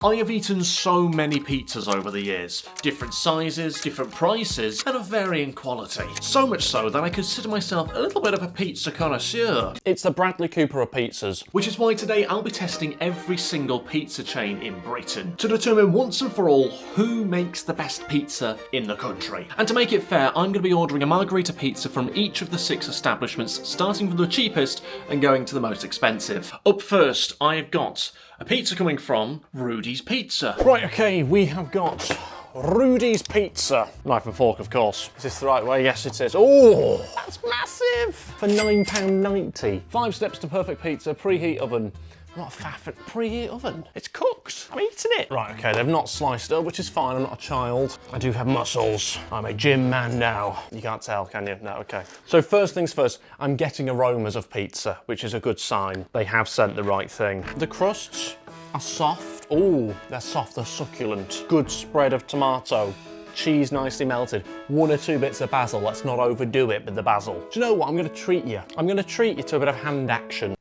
I have eaten so many pizzas over the years, different sizes, different prices, and of varying quality. So much so that I consider myself a little bit of a pizza connoisseur. It's the Bradley Cooper of pizzas. Which is why today I'll be testing every single pizza chain in Britain to determine once and for all who makes the best pizza in the country. And to make it fair, I'm going to be ordering a margherita pizza from each of the 6 establishments, starting from the cheapest and going to the most expensive. Up first, I've got a pizza coming from Rudy's Pizza. Right, okay, we have got Rudy's Pizza. Knife and fork, of course. Is this the right way? Yes, it is. Oh, that's massive! For £9.90. 5 steps to perfect pizza, preheat oven. I'm not a faff at preheat oven. It's cooked. I'm eating it. Right, okay, they've not sliced it, which is fine. I'm not a child. I do have muscles. I'm a gym man now. You can't tell, can you? No, okay. So first things first, I'm getting aromas of pizza, which is a good sign. They have sent the right thing. The crusts are soft. Oh, they're soft, they're succulent. Good spread of tomato. Cheese nicely melted. 1 or 2 bits of basil. Let's not overdo it with the basil. Do you know what? I'm going to treat you. I'm going to treat you to a bit of hand action.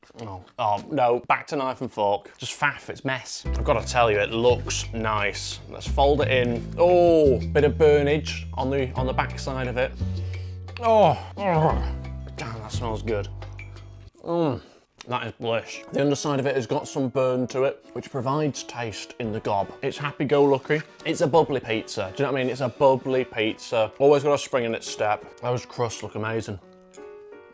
Oh, no, back to knife and fork. Just faff, it's mess. I've got to tell you, it looks nice. Let's fold it in. Oh, bit of burnage on the back side of it. Oh, damn, that smells good. That is bliss. The underside of it has got some burn to it, which provides taste in the gob. It's happy-go-lucky. It's a bubbly pizza. Do you know what I mean? It's a bubbly pizza. Always got a spring in its step. Those crusts look amazing.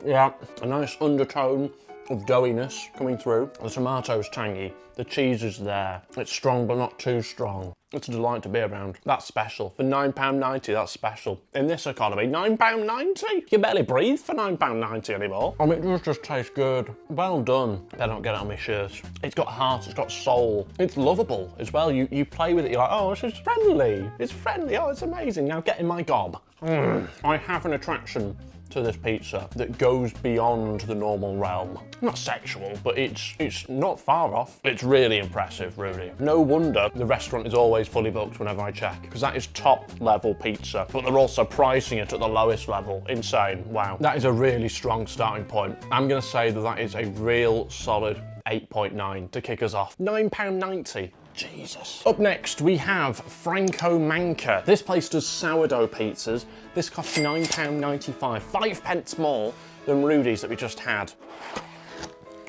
Yeah, a nice undertone of doughiness coming through. The tomato's tangy. The cheese is there. It's strong, but not too strong. It's a delight to be around. That's special. For £9.90, that's special. In this economy, £9.90? You can barely breathe for £9.90 anymore. I mean, it does just taste good. Well done. Better not get it on my shirt. It's got heart, it's got soul. It's lovable as well. You play with it, you're like, oh, this is friendly. It's friendly, oh, it's amazing. Now get in my gob. I have an attraction to this pizza that goes beyond the normal realm. Not sexual, but it's not far off. It's really impressive, Rudy. No wonder the restaurant is always fully booked whenever I check, because that is top level pizza, but they're also pricing it at the lowest level. Insane, wow. That is a really strong starting point. I'm gonna say that is a real solid 8.9 to kick us off. £9.90. Jesus. Up next, we have Franco Manca. This place does sourdough pizzas. This costs £9.95, 5 pence more than Rudy's that we just had.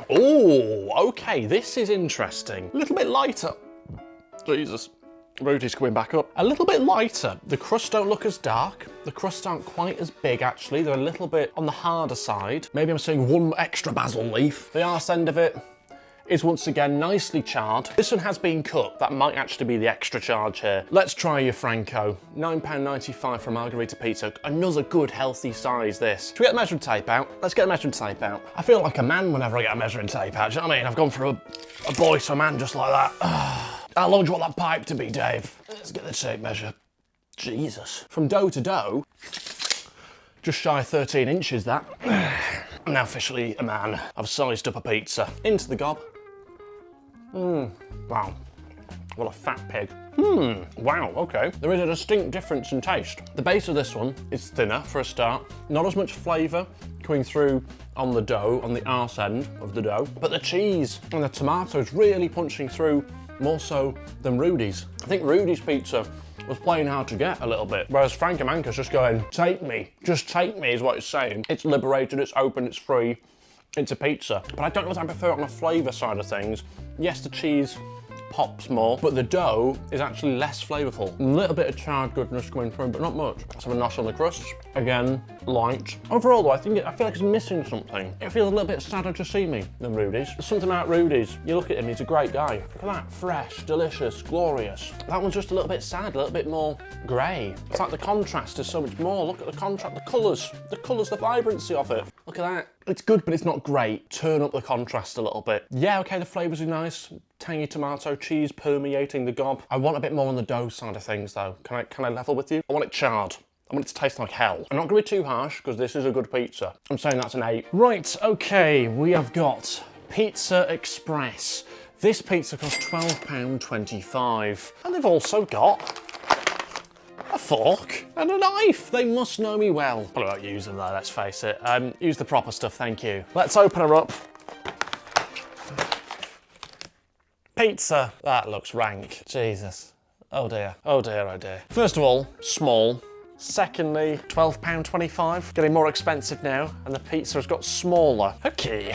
Oh, okay, this is interesting. A little bit lighter. Jesus. Rudy's coming back up. A little bit lighter. The crusts don't look as dark. The crusts aren't quite as big, actually. They're a little bit on the harder side. Maybe I'm seeing 1 extra basil leaf. The arse end of it is once again nicely charred. This one has been cut. That might actually be the extra charge here. Let's try your Franco. £9.95 for a margherita pizza. Another good healthy size, this. Should we get the measuring tape out? Let's get the measuring tape out. I feel like a man whenever I get a measuring tape out. Do you know what I mean? I've gone from a boy to a man just like that. How long do you want that pipe to be, Dave? Let's get the tape measure. Jesus. From dough to dough, just shy of 13 inches that. I'm now officially a man. I've sized up a pizza. Into the gob. Wow. What a fat pig. Wow, okay. There is a distinct difference in taste. The base of this one is thinner for a start. Not as much flavour coming through on the dough, on the arse end of the dough. But the cheese and the tomatoes really punching through more so than Rudy's. I think Rudy's pizza was playing hard to get a little bit, whereas Franco Manca's just going, take me, just take me is what it's saying. It's liberated, it's open, it's free, it's a pizza. But I don't know what I prefer on the flavour side of things. Yes, the cheese pops more, but the dough is actually less flavourful. A little bit of charred goodness coming through, but not much. Let's have a nosh on the crusts. Again, light. Overall though, I feel like it's missing something. It feels a little bit sadder to see me than Rudy's. There's something about Rudy's. You look at him, he's a great guy. Look at that, fresh, delicious, glorious. That one's just a little bit sad, a little bit more grey. It's like the contrast is so much more. Look at the contrast, the colours, the vibrancy of it. Look at that. It's good, but it's not great. Turn up the contrast a little bit. Yeah, okay, the flavours are nice. Tangy tomato, cheese permeating the gob. I want a bit more on the dough side of things though. Can I level with you? I want it charred. I want it to taste like hell. I'm not gonna be too harsh because this is a good pizza. I'm saying that's an 8. Right, okay, we have got Pizza Express. This pizza costs £12.25. And they've also got a fork and a knife. They must know me well. Probably won't use them though, let's face it. Use the proper stuff, thank you. Let's open her up. Pizza. That looks rank. Jesus. Oh dear. Oh dear, oh dear. First of all, small. Secondly, £12.25. Getting more expensive now, and the pizza has got smaller. Okay.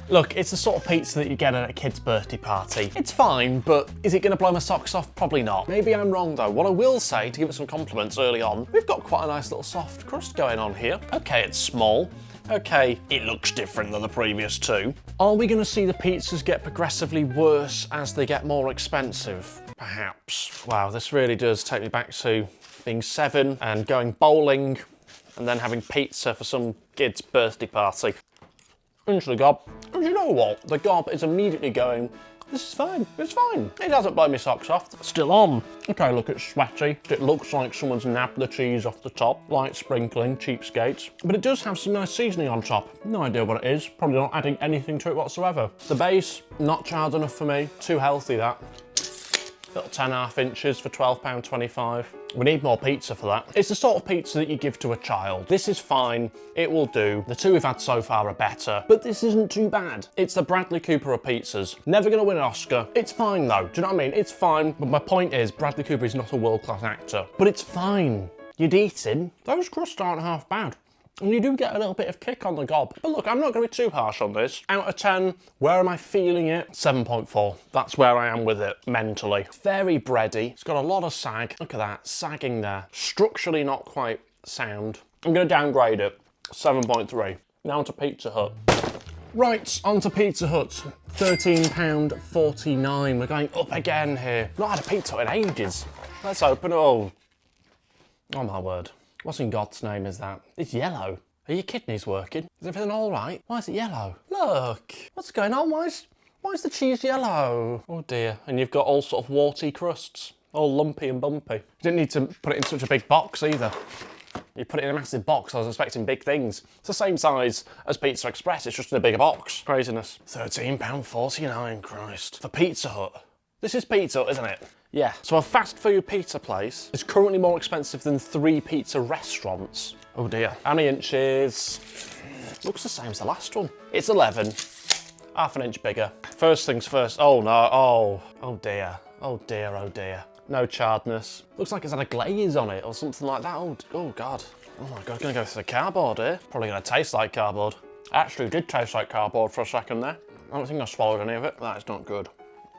Look, it's the sort of pizza that you get at a kid's birthday party. It's fine, but is it going to blow my socks off? Probably not. Maybe I'm wrong though. What I will say, to give it some compliments early on, we've got quite a nice little soft crust going on here. Okay, it's small. Okay, it looks different than the previous two. Are we going to see the pizzas get progressively worse as they get more expensive? Perhaps. Wow, this really does take me back to being 7 and going bowling and then having pizza for some kid's birthday party. Into the gob. And you know what? The gob is immediately going, this is fine, it's fine. It hasn't blown my socks off. It's still on. Okay, look, it's sweaty. It looks like someone's nabbed the cheese off the top. Light sprinkling, cheapskates. But it does have some nice seasoning on top. No idea what it is. Probably not adding anything to it whatsoever. The base, not charred enough for me. Too healthy, that. Little 10.5 inches for £12.25. We need more pizza for that. It's the sort of pizza that you give to a child. This is fine, it will do. The two we've had so far are better, but this isn't too bad. It's the Bradley Cooper of pizzas. Never gonna win an Oscar. It's fine though, do you know what I mean? It's fine, but my point is, Bradley Cooper is not a world-class actor. But it's fine. You'd eat it. Those crusts aren't half bad. And you do get a little bit of kick on the gob. But look, I'm not going to be too harsh on this. Out of 10, where am I feeling it? 7.4. That's where I am with it, mentally. Very bready. It's got a lot of sag. Look at that, sagging there. Structurally not quite sound. I'm going to downgrade it. 7.3. Now to Pizza Hut. Right, on to Pizza Hut. £13.49. We're going up again here. Not had a Pizza Hut in ages. Let's open it. Oh my word. What in God's name is that? It's yellow. Are your kidneys working? Is everything all right? Why is it yellow? Look, what's going on? Why is the cheese yellow? Oh dear. And you've got all sort of warty crusts, all lumpy and bumpy. You didn't need to put it in such a big box either. You put it in a massive box. I was expecting big things. It's the same size as Pizza Express. It's just in a bigger box. Craziness. £13.49, Christ. For Pizza Hut. This is Pizza Hut, isn't it? Yeah. So a fast food pizza place is currently more expensive than 3 pizza restaurants. Oh dear. How many inches? Looks the same as the last one. It's 11. Half an inch bigger. First things first. Oh no. Oh dear. Oh dear, oh dear. No charredness. Looks like it's had a glaze on it or something like that. Oh God. Oh my God, gonna go through the cardboard here. Probably gonna taste like cardboard. Actually did taste like cardboard for a second there. I don't think I swallowed any of it. That is not good.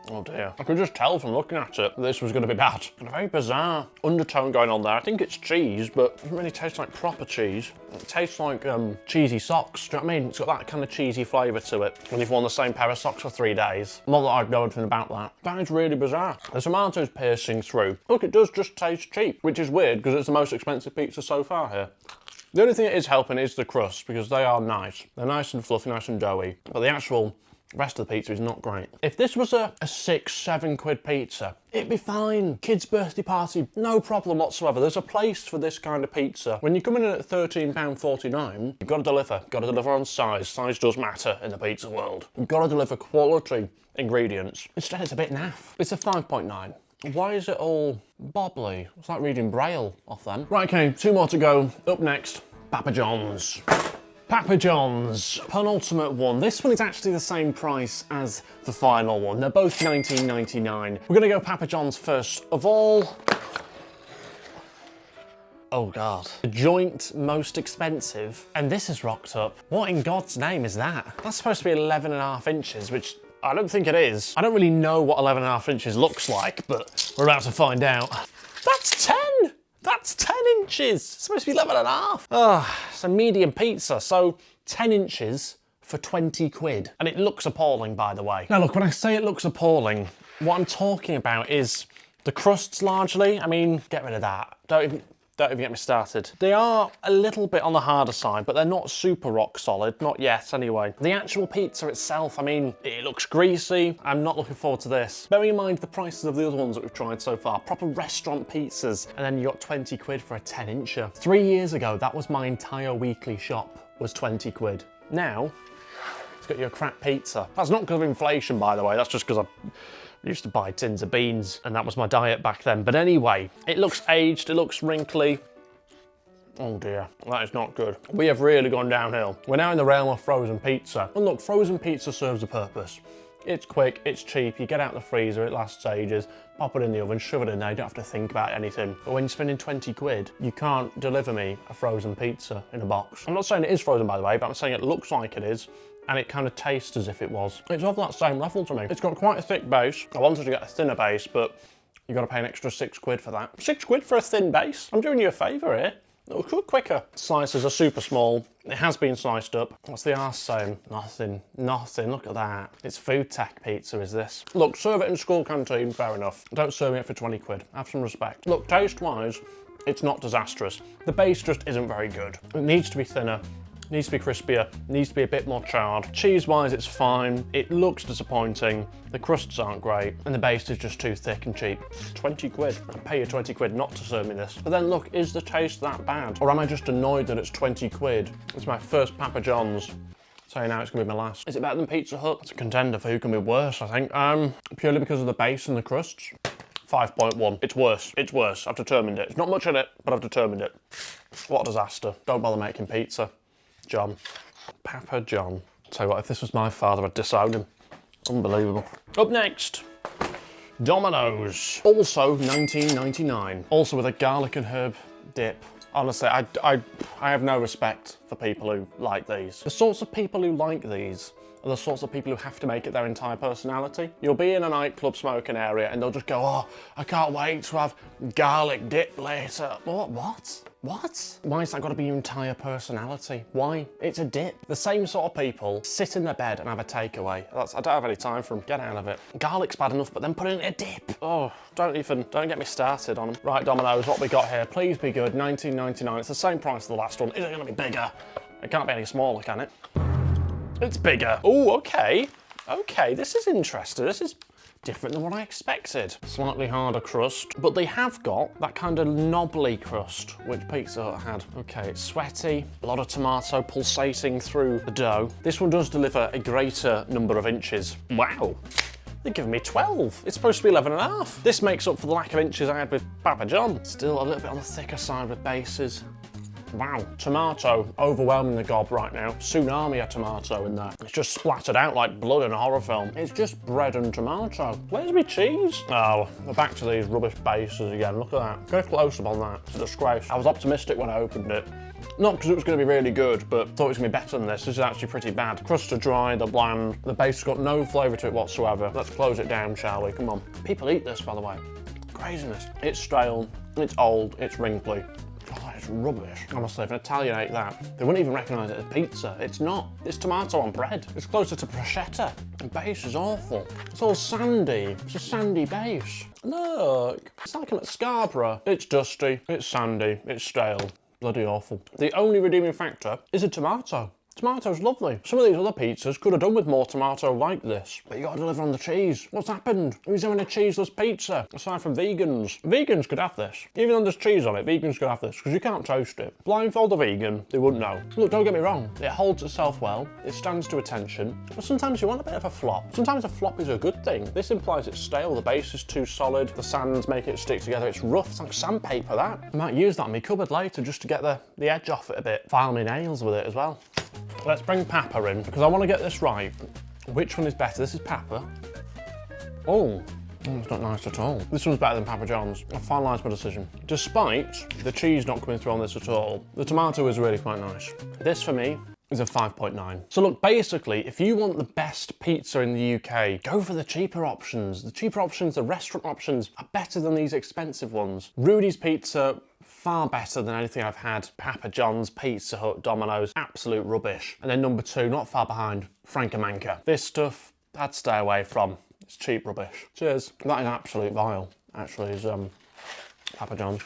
Oh dear. I could just tell from looking at it that this was going to be bad. Got a very bizarre undertone going on there. I think it's cheese, but it doesn't really taste like proper cheese. It tastes like cheesy socks. Do you know what I mean? It's got that kind of cheesy flavour to it when you've worn the same pair of socks for 3 days. Not that I'd know anything about that. That is really bizarre. The tomatoes piercing through. Look, it does just taste cheap, which is weird because it's the most expensive pizza so far here. The only thing it is helping is the crust because they are nice. They're nice and fluffy, nice and doughy. But the actual rest of the pizza is not great. If this was a 6-7 quid pizza, it'd be fine. Kid's birthday party, no problem whatsoever. There's a place for this kind of pizza. When you're coming in at £13.49, you've got to deliver. You've got to deliver on size. Size does matter in the pizza world. You've got to deliver quality ingredients. Instead, it's a bit naff. It's a 5.9. Why is it all bobbly? It's like reading Braille off them. Right, okay, 2 more to go. Up next, Papa John's. Papa John's, penultimate one. This one is actually the same price as the final one. They're both $19.99. We're gonna go Papa John's first of all. Oh God. The joint most expensive, and this is rocked up. What in God's name is that? That's supposed to be 11.5 inches, which I don't think it is. I don't really know what 11.5 inches looks like, but we're about to find out. That's 10! That's 10 inches! It's supposed to be 11.5. Oh, it's a medium pizza, so 10 inches for 20 quid. And it looks appalling, by the way. Now look, when I say it looks appalling, what I'm talking about is the crusts largely. I mean, get rid of that. Don't even get me started. They are a little bit on the harder side, but they're not super rock solid, not yet anyway. The actual pizza itself, I mean, it looks greasy. I'm not looking forward to this. Bearing in mind the prices of the other ones that we've tried so far, proper restaurant pizzas, and then you got 20 quid for a 10-incher. 3 years ago, that was my entire weekly shop, was 20 quid. Now, it's got you a crap pizza. That's not because of inflation, by the way, that's just because I used to buy tins of beans and that was my diet back then. But anyway, it looks aged, it looks wrinkly. Oh dear, that is not good. We have really gone downhill. We're now in the realm of frozen pizza. And look, frozen pizza serves a purpose. It's quick, it's cheap, you get out the freezer, it lasts ages, pop it in the oven, shove it in there, you don't have to think about anything. But when you're spending 20 quid, you can't deliver me a frozen pizza in a box. I'm not saying it is frozen, by the way, but I'm saying it looks like it is, and it kind of tastes as if it was. It's of that same level to me. It's got quite a thick base. I wanted to get a thinner base, but you got to pay an extra 6 quid for that. 6 quid for a thin base? I'm doing you a favour here. It'll cook quicker. Slices are super small. It has been sliced up. What's the arse saying? Nothing, nothing, look at that. It's food tech pizza, is this? Look, serve it in school canteen, fair enough. Don't serve me it for 20 quid. Have some respect. Look, taste-wise, it's not disastrous. The base just isn't very good. It needs to be thinner. Needs to be crispier, needs to be a bit more charred. Cheese-wise, it's fine. It looks disappointing. The crusts aren't great, and the base is just too thick and cheap. 20 quid. I'd pay you 20 quid not to serve me this. But then look, is the taste that bad? Or am I just annoyed that it's 20 quid? It's my first Papa John's. So now it's gonna be my last. Is it better than Pizza Hut? It's a contender for who can be worse, I think. Purely because of the base and the crusts. 5.1. It's worse. It's worse. I've determined it. It's not much in it, but I've determined it. What a disaster. Don't bother making pizza. John. Papa John. Tell you what, if this was my father, I'd disown him. Unbelievable. Up next, Domino's. Also 1999. Also with a garlic and herb dip. Honestly, I have no respect for people who like these. The sorts of people who like these are the sorts of people who have to make it their entire personality. You'll be in a nightclub smoking area and they'll just go, oh, I can't wait to have garlic dip later. What? Why has that got to be your entire personality? Why? It's a dip. The same sort of people sit in their bed and have a takeaway. I don't have any time for them. Get out of it. Garlic's bad enough, but then put in a dip. Oh, don't get me started on them. Right, Domino's, what we got here? Please be good. 19.99. It's the same price as the last one. Is it going to be bigger? It can't be any smaller, can it? It's bigger. Oh, okay. Okay, this is interesting. This is different than what I expected. Slightly harder crust, but they have got that kind of knobbly crust, which Pizza Hut had. Okay, it's sweaty, a lot of tomato pulsating through the dough. This one does deliver a greater number of inches. Wow. They're giving me 12. It's supposed to be 11 and a half. This makes up for the lack of inches I had with Papa John. Still a little bit on the thicker side with bases. Wow, tomato overwhelming the gob right now. Tsunami of tomato in there. It's just splattered out like blood in a horror film. It's just bread and tomato. Where's my cheese? Oh, we're back to these rubbish bases again. Look at that. Go close up on that. It's a disgrace. I was optimistic when I opened it. Not because it was going to be really good, but thought it was going to be better than this. This is actually pretty bad. Crusts are dry, they're bland. The base has got no flavour to it whatsoever. Let's close it down, shall we? Come on. People eat this, by the way. Craziness. It's stale, it's old, it's wrinkly. God, it's rubbish. Honestly, if an Italian ate that, they wouldn't even recognise it as pizza. It's not. It's tomato on bread. It's closer to prosciutto. The base is awful. It's all sandy. It's a sandy base. Look, it's like I'm at Scarborough. It's dusty, it's sandy, it's stale. Bloody awful. The only redeeming factor is a tomato. Tomato's lovely. Some of these other pizzas could have done with more tomato like this. But you gotta deliver on the cheese. What's happened? Who's having a cheeseless pizza? Aside from vegans. Vegans could have this. Even though there's cheese on it, vegans could have this, because you can't toast it. Blindfold a vegan, they wouldn't know. Look, don't get me wrong. It holds itself well. It stands to attention. But sometimes you want a bit of a flop. Sometimes a flop is a good thing. This implies it's stale. The base is too solid. The sands make it stick together. It's rough. It's like sandpaper, that. I might use that in my cupboard later just to get the edge off it a bit. File my nails with it as well. Let's bring Papa in, because I want to get this right. Which one is better? This is Papa. Oh, it's not nice at all. This one's better than Papa John's. I've finalised my decision. Despite the cheese not coming through on this at all, the tomato is really quite nice. This, for me, is a 5.9. So look, basically, if you want the best pizza in the UK, go for the cheaper options. The cheaper options, the restaurant options, are better than these expensive ones. Rudy's Pizza, far better than anything I've had. Papa John's, Pizza Hut, Domino's, absolute rubbish. And then number 2, not far behind, Francomanca. This stuff, I'd stay away from. It's cheap rubbish. Cheers. That is absolute vile, actually, is Papa John's.